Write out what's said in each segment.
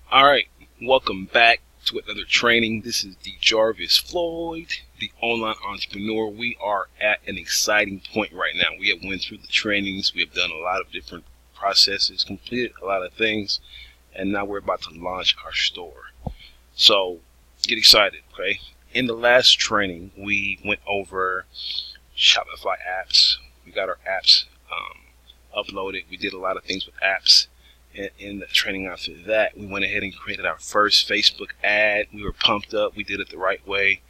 Alright, welcome back to another training. This is the Jarvis Floyd, the online entrepreneur. We are at an exciting point right now. We have went through the trainings, we have done a lot of different processes, completed a lot of things, and now we're about to launch our store. So get excited, okay? In the last training, we went over Shopify apps. We got our apps uploaded. We did a lot of things with apps. In the training after that, we went ahead and created our first Facebook ad. We were pumped up. We did it the right way,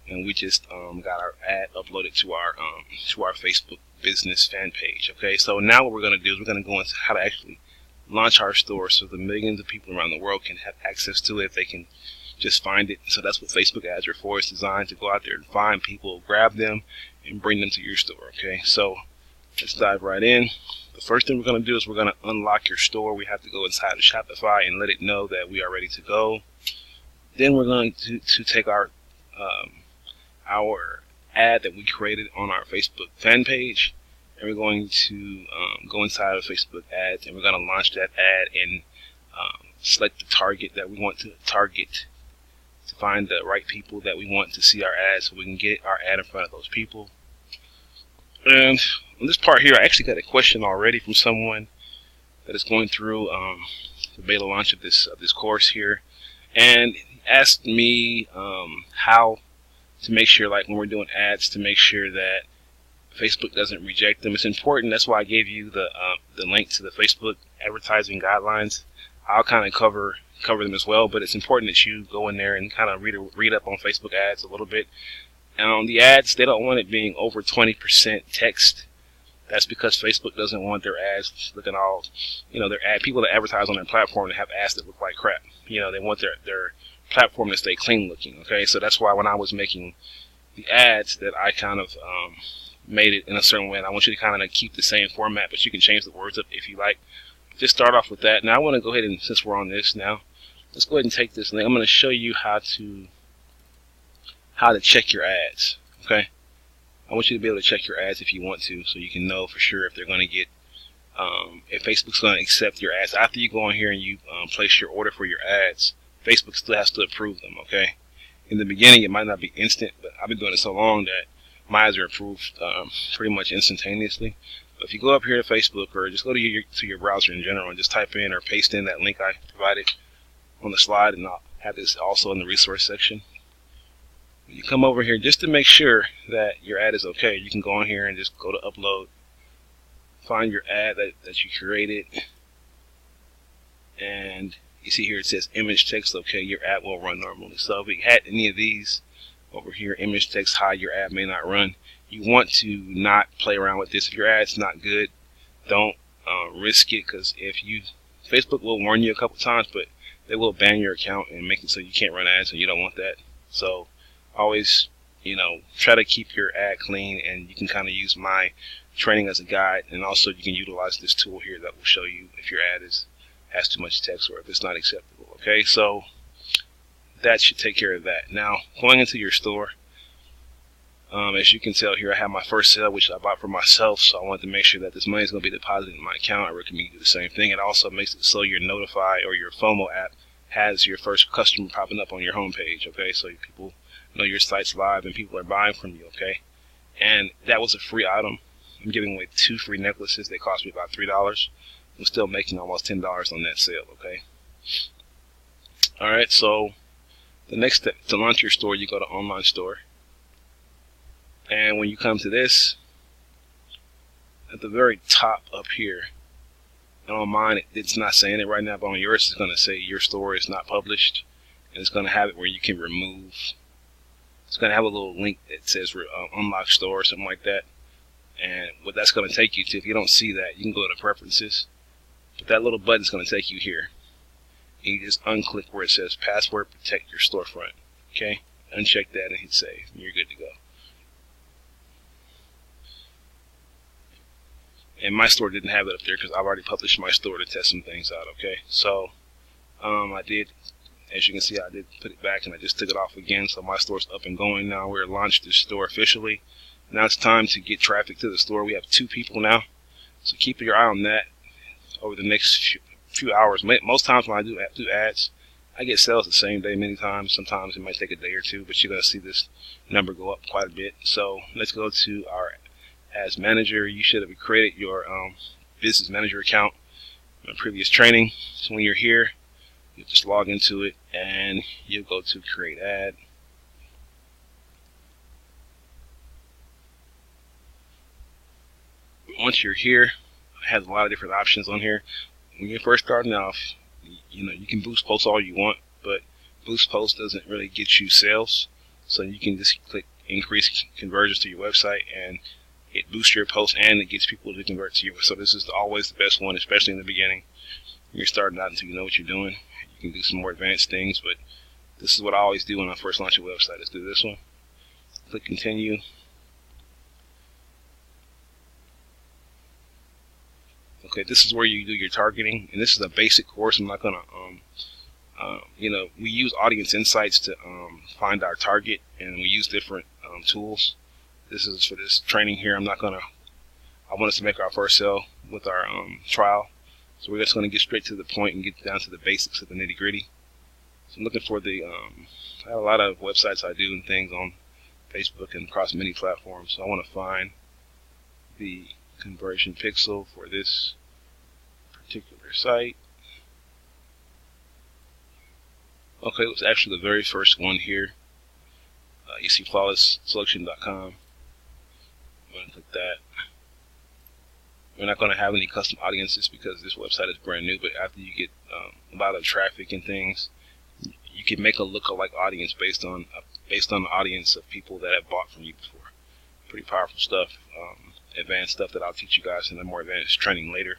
and we just got our ad uploaded to our Facebook business fan page. Okay, so now what we're going to do is we're going to go into how to actually launch our store, so the millions of people around the world can have access to it. They can just find it. So that's what Facebook ads are for. It's designed to go out there and find people, grab them, and bring them to your store. Okay, so let's dive right in. The first thing we're going to do is we're going to unlock your store. We have to go inside of Shopify and let it know that we are ready to go. Then we're going to take our ad that we created on our Facebook fan page, and we're going to go inside of Facebook ads, and we're going to launch that ad and select the target that we want to target to find the right people that we want to see our ad, so we can get our ad in front of those people. And on this part here, I actually got a question already from someone that is going through the beta launch of this course here, and he asked me how to make sure, like when we're doing ads, to make sure that Facebook doesn't reject them. It's important. That's why I gave you the link to the Facebook advertising guidelines. I'll kind of cover them as well, but it's important that you go in there and kind of read up on Facebook ads a little bit. And the ads, they don't want it being over 20% text. That's because Facebook doesn't want their ads looking all, their people that advertise on their platform to have ads that look like crap. They want their platform to stay clean looking. Okay, so that's why when I was making the ads, that I kind of made it in a certain way. And I want you to kind of keep the same format, but you can change the words up if you like. Just start off with that. Now I want to go ahead and, since we're on this now, let's go ahead and take this link. I'm going to show you how to check your ads. Okay, I want you to be able to check your ads if you want to, so you can know for sure if they're going to get if Facebook's going to accept your ads. After you go on here and you place your order for your ads, Facebook still has to approve them. Okay, in the beginning it might not be instant, but I've been doing it so long that my ads are approved pretty much instantaneously. But if you go up here to Facebook, or just go to your browser in general and just type in or paste in that link I provided on the slide, and I'll have this also in the resource section. When you come over here, just to make sure that your ad is okay, you can go on here and just go to upload, find your ad that you created, and you see here it says image text okay, your ad will run normally. So if we had any of these over here, image text high, your ad may not run. You want to not play around with this. If your ad's not good, don't risk it, because Facebook will warn you a couple times, but they will ban your account and make it so you can't run ads, and you don't want that. So always, try to keep your ad clean, and you can kind of use my training as a guide, and also you can utilize this tool here that will show you if your ad has too much text or if it's not acceptable. Okay, so that should take care of that. Now, going into your store, as you can tell here, I have my first sale, which I bought for myself, so I wanted to make sure that this money is going to be deposited in my account. I recommend you do the same thing. It also makes it so your Notify or your FOMO app has your first customer popping up on your homepage. Okay, so people know your site's live and people are buying from you. Okay, and that was a free item. I'm giving away 2 free necklaces. They cost me about $3. I'm still making almost $10 on that sale. Okay, alright, so the next step to launch your store, you go to online store, and when you come to this, at the very top up here, and on mine it's not saying it right now, but on yours it's going to say your store is not published, and it's going to have it where you can remove. It's going to have a little link that says unlock store or something like that, and what that's going to take you to, if you don't see that, you can go to preferences, but that little button is going to take you here, and you just unclick where it says password protect your storefront. Okay, uncheck that and hit save, and you're good to go. And my store didn't have it up there because I've already published my store to test some things out. Okay, so I did, as you can see, I did put it back and I just took it off again, so my store's up and going now. We're launched this store officially. Now it's time to get traffic to the store. We have 2 people now, so keep your eye on that over the next few hours. Most times when I do ads, I get sales the same day many times. Sometimes it might take a day or two, but you're going to see this number go up quite a bit. So let's go to our Ads Manager. You should have created your Business Manager account in a previous training. So when you're here, you just log into it and you'll go to Create Ad. Once you're here, it has a lot of different options on here. When you're first starting off, you can boost posts all you want, but boost posts doesn't really get you sales. So you can just click increase conversions to your website, and it boosts your post and it gets people to convert to you. So this is always the best one, especially in the beginning. You're starting out until you know what you're doing. You can do some more advanced things, but this is what I always do when I first launch a website, is do this one. Click continue. Okay, this is where you do your targeting, and this is a basic course. I'm not gonna, we use audience insights to find our target, and we use different tools. This is for this training here. I want us to make our first sale with our trial, so we're just gonna get straight to the point and get down to the basics of the nitty-gritty. So I'm looking for the, I have a lot of websites I do and things on Facebook and across many platforms. So I want to find the conversion pixel for this particular site. Okay, it was actually the very first one here. You see flawlessselection.com. I'm going to click that. We're not going to have any custom audiences because this website is brand new, but after you get a lot of traffic and things, you can make a lookalike audience based on the audience of people that have bought from you before. Pretty powerful stuff. Advanced stuff that I'll teach you guys in a more advanced training later.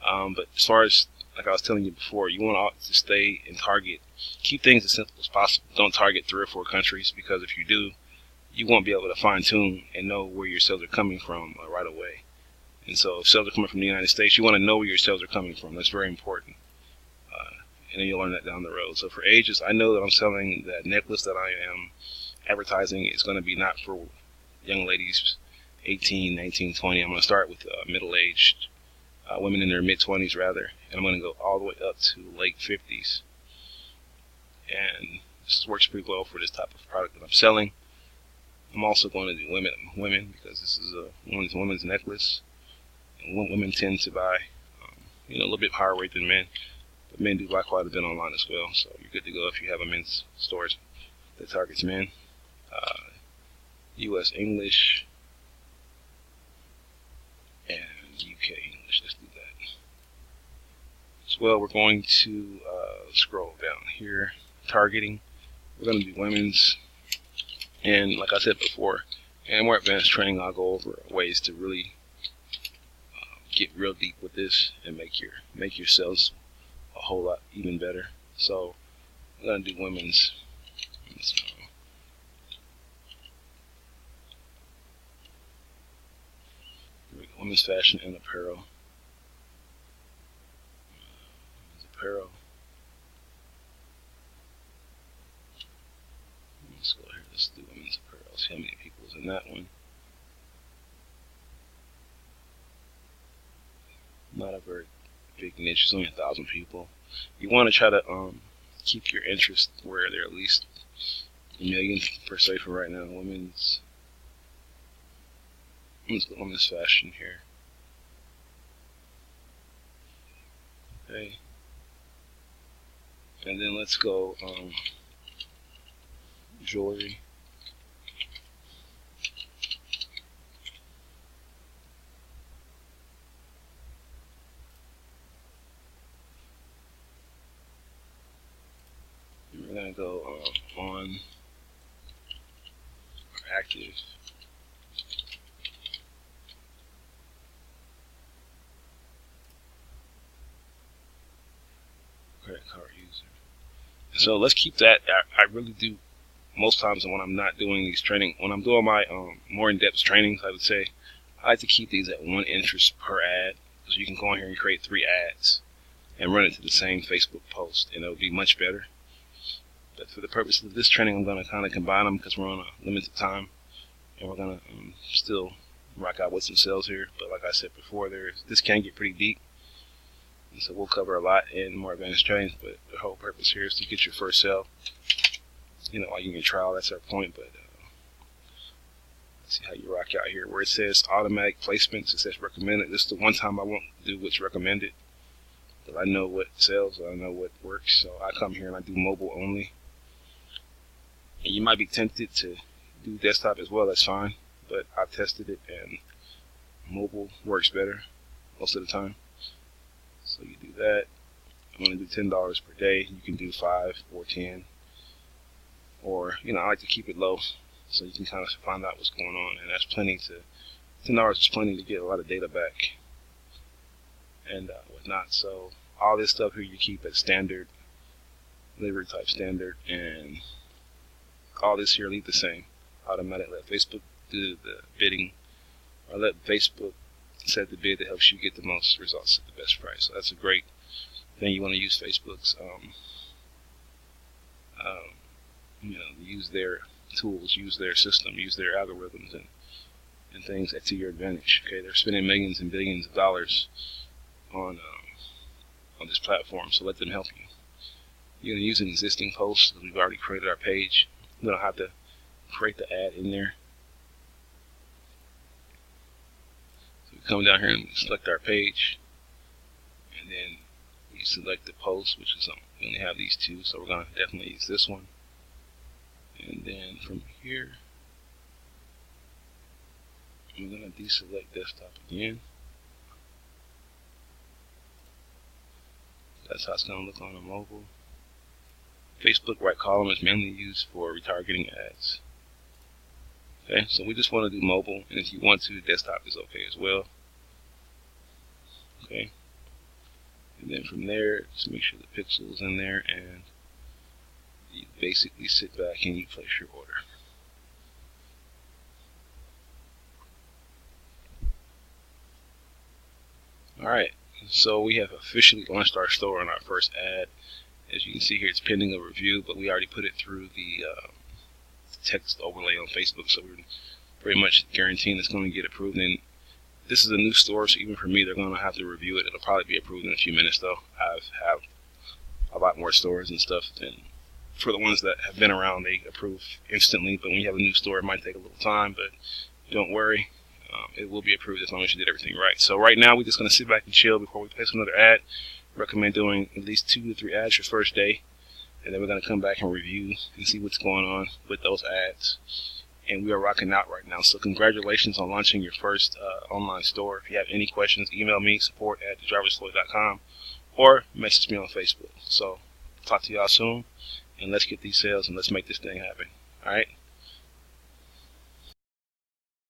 But as far as, like I was telling you before, you want to stay and target, keep things as simple as possible. Don't target 3 or 4 countries, because if you do, you won't be able to fine tune and know where your sales are coming from right away. And so if sales are coming from the United States, you want to know where your sales are coming from. That's very important. And then you'll learn that down the road. So for ages, I know that I'm selling that necklace that I am advertising is going to be not for young ladies 18, 19, 20. I'm going to start with middle-aged women in their mid-20s rather, and I'm going to go all the way up to late 50s. And this works pretty well for this type of product that I'm selling. I'm also going to do women because this is a women's necklace, and women tend to buy a little bit higher weight than men, but men do buy quite a bit online as well. So you're good to go if you have a men's store that targets men. U.S. English and UK English. Let's do that. As well, we're going to scroll down here. Targeting. We're going to do women's. And like I said before, in more advanced training, I'll go over ways to really get real deep with this and make your sales a whole lot even better. So I'm going to do women's. Women's fashion and apparel. Apparel. Let's go here. Let's do women's apparel. See how many people is in that one. Not a very big niche. It's only 1,000 people. You want to try to keep your interest where they're at least 1 million per se for right now. Let's go women's fashion here. Okay. And then let's go jewelry. And we're going to go on active. Credit card user. So let's keep that. I really do most times when I'm not doing these training, when I'm doing my more in-depth trainings, I would say I like to keep these at 1 interest per ad, so you can go in here and create 3 ads and run it to the same Facebook post, and it'll be much better. But for the purpose of this training, I'm going to kind of combine them because we're on a limited time, and we're going to still rock out with some sales here. But like I said before, this can get pretty deep. And so we'll cover a lot in more advanced trainings, but the whole purpose here is to get your first sale. While you can trial, that's our point. But let's see how you rock out here. Where it says automatic placements, it says recommended. This is the one time I won't do what's recommended, because I know what sells, I know what works. So I come here and I do mobile only. And you might be tempted to do desktop as well, that's fine, but I've tested it and mobile works better most of the time. So you do that. I'm going to do $10 per day. You can do 5 or 10, or I like to keep it low so you can kind of find out what's going on, and that's plenty to $10 is plenty to get a lot of data back and whatnot. So all this stuff here you keep at standard, delivery type standard, and all this here leave the same. Automatic, let Facebook do the bidding, or let Facebook set the bid that helps you get the most results at the best price. So that's a great thing. You want to use Facebook's use their tools, use their system, use their algorithms and things to your advantage. Okay, they're spending millions and billions of dollars on this platform, so let them help you. You're going to use an existing post because we've already created our page. We don't have to create the ad in there. So we come down here and we select our page, and then we select the post, which is we only have these two, so we're going to definitely use this one. And then from here, I'm going to deselect desktop again. That's how it's going to look on a mobile. Facebook right column is mainly used for retargeting ads. Okay, so we just want to do mobile, and if you want to, desktop is okay as well. Okay, and then from there, just make sure the pixel is in there, and you basically sit back and you place your order. Alright, so we have officially launched our store on our first ad. As you can see here, it's pending a review, but we already put it through the text overlay on Facebook, so we're pretty much guaranteeing it's going to get approved. And this is a new store, so even for me, they're going to have to review it. It'll probably be approved in a few minutes, though. I have a lot more stores and stuff, and for the ones that have been around, they approve instantly. But when you have a new store, it might take a little time, but don't worry. It will be approved as long as you did everything right. So right now, we're just going to sit back and chill before we place another ad. Recommend doing at least 2 to 3 ads your first day, and then we're going to come back and review and see what's going on with those ads. And we are rocking out right now, so congratulations on launching your first online store. If you have any questions, email me, support@thedriversflow.com, or message me on Facebook. So talk to y'all soon, and let's get these sales and let's make this thing happen. Alright?